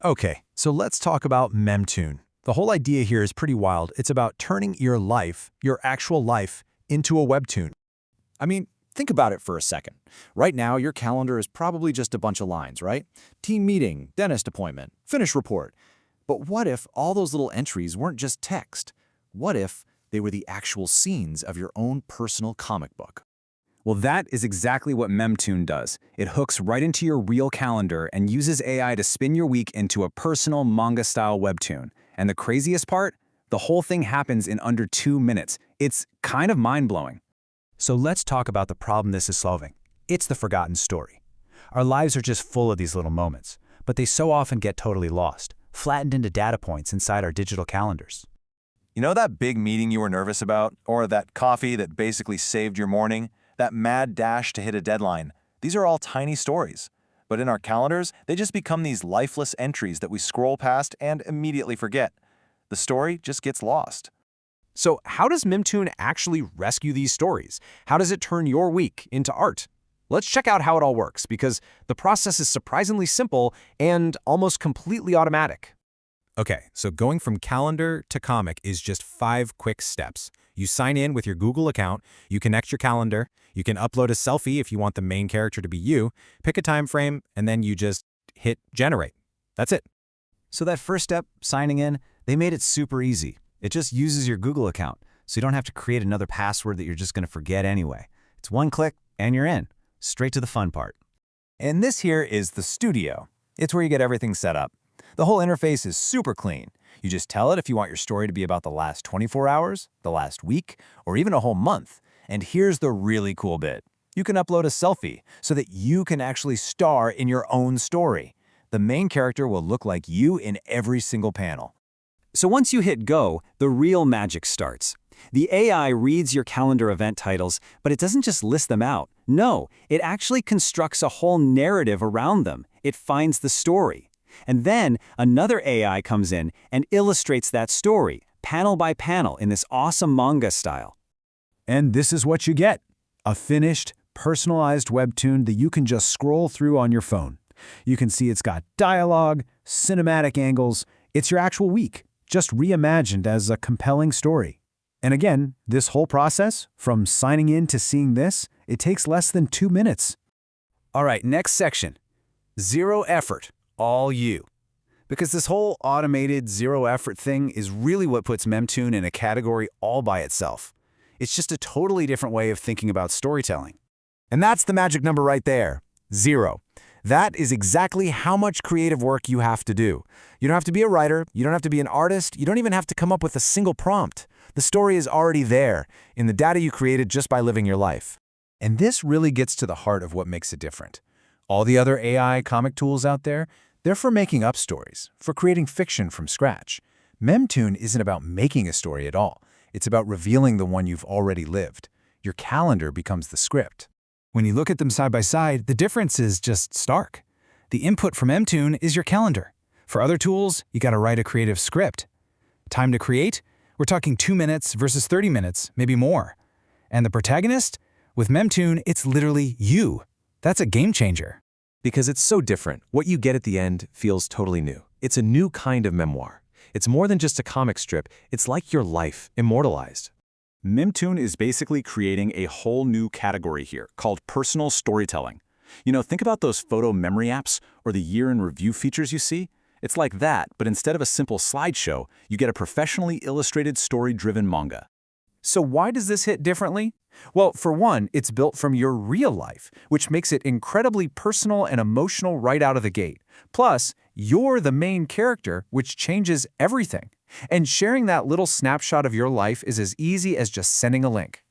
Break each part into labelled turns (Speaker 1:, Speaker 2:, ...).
Speaker 1: Okay, so let's talk about Memtoon. The whole idea here is pretty wild. It's about turning your life, your actual life, into a webtoon.
Speaker 2: I mean, think about it for a second. Right now, your calendar is probably just a bunch of lines, right? Team meeting, dentist appointment, finish report. But what if all those little entries weren't just text? What if they were the actual scenes of your own personal comic book?
Speaker 3: Well, that is exactly what Memtoon does. It hooks right into your real calendar and uses AI to spin your week into a personal manga-style webtoon. And the craziest part? The whole thing happens in under 2 minutes. It's kind of mind-blowing.
Speaker 1: So let's talk about the problem this is solving. It's the forgotten story. Our lives are just full of these little moments, but they so often get totally lost, flattened into data points inside our digital calendars.
Speaker 4: You know that big meeting you were nervous about? Or that coffee that basically saved your morning? That mad dash to hit a deadline? These are all tiny stories. But in our calendars, they just become these lifeless entries that we scroll past and immediately forget. The story just gets lost.
Speaker 5: So how does Memtoon actually rescue these stories? How does it turn your week into art? Let's check out how it all works, because the process is surprisingly simple and almost completely automatic.
Speaker 1: Okay, so going from calendar to comic is just 5 quick steps. You sign in with your Google account, you connect your calendar, you can upload a selfie if you want the main character to be you, pick a time frame, and then you just hit generate. That's it.
Speaker 3: So that first step, signing in, they made it super easy. It just uses your Google account, so you don't have to create another password that you're just going to forget anyway. It's one click, and you're in. Straight to the fun part.
Speaker 4: And this here is the studio. It's where you get everything set up. The whole interface is super clean. You just tell it if you want your story to be about the last 24 hours, the last week, or even a whole month. And here's the really cool bit. You can upload a selfie so that you can actually star in your own story. The main character will look like you in every single panel.
Speaker 3: So once you hit go, the real magic starts. The AI reads your calendar event titles, but it doesn't just list them out. No, it actually constructs a whole narrative around them. It finds the story. And then another AI comes in and illustrates that story, panel by panel, in this awesome manga style.
Speaker 1: And this is what you get. A finished, personalized webtoon that you can just scroll through on your phone. You can see it's got dialogue, cinematic angles. It's your actual week, just reimagined as a compelling story. And again, this whole process, from signing in to seeing this, it takes less than 2 minutes.
Speaker 3: All right, next section. Zero effort, all you. Because this whole automated zero effort thing is really what puts Memtoon in a category all by itself. It's just a totally different way of thinking about storytelling.
Speaker 2: And that's the magic number right there. 0. That is exactly how much creative work you have to do. You don't have to be a writer, you don't have to be an artist, you don't even have to come up with a single prompt. The story is already there, in the data you created just by living your life.
Speaker 1: And this really gets to the heart of what makes it different. All the other AI comic tools out there, they're for making up stories, for creating fiction from scratch. Memtoon isn't about making a story at all. It's about revealing the one you've already lived. Your calendar becomes the script.
Speaker 6: When you look at them side by side, the difference is just stark. The input from Memtoon is your calendar. For other tools, you gotta write a creative script. Time to create? We're talking 2 minutes versus 30 minutes, maybe more. And the protagonist? With Memtoon, it's literally you. That's a game changer.
Speaker 7: Because it's so different, what you get at the end feels totally new. It's a new kind of memoir. It's more than just a comic strip, it's like your life, immortalized.
Speaker 3: Memtoon is basically creating a whole new category here called personal storytelling. You know, think about those photo memory apps or the year in review features you see. It's like that, but instead of a simple slideshow, you get a professionally illustrated story-driven manga.
Speaker 2: So why does this hit differently? Well, for one, it's built from your real life, which makes it incredibly personal and emotional right out of the gate. Plus, you're the main character, which changes everything. And sharing that little snapshot of your life is as easy as just sending a link.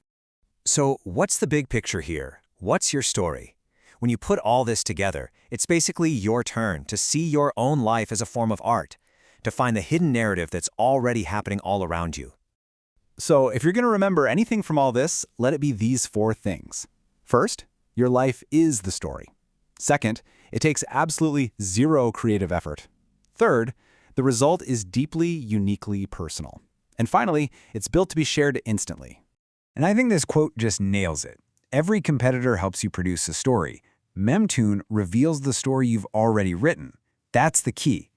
Speaker 5: So what's the big picture here? What's your story? When you put all this together, it's basically your turn to see your own life as a form of art, to find the hidden narrative that's already happening all around you.
Speaker 3: So if you're going to remember anything from all this, let it be these 4 things. First, your life is the story. Second, it takes absolutely 0 creative effort. Third, the result is deeply, uniquely personal. And finally, it's built to be shared instantly.
Speaker 6: And I think this quote just nails it. Every competitor helps you produce a story. Memtoon reveals the story you've already written. That's the key.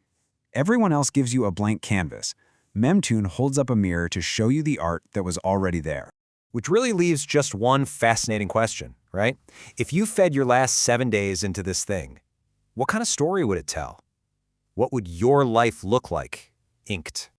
Speaker 1: Everyone else gives you a blank canvas. Memtoon holds up a mirror to show you the art that was already there.
Speaker 5: Which really leaves just one fascinating question, right? If you fed your last 7 days into this thing, what kind of story would it tell? What would your life look like, inked?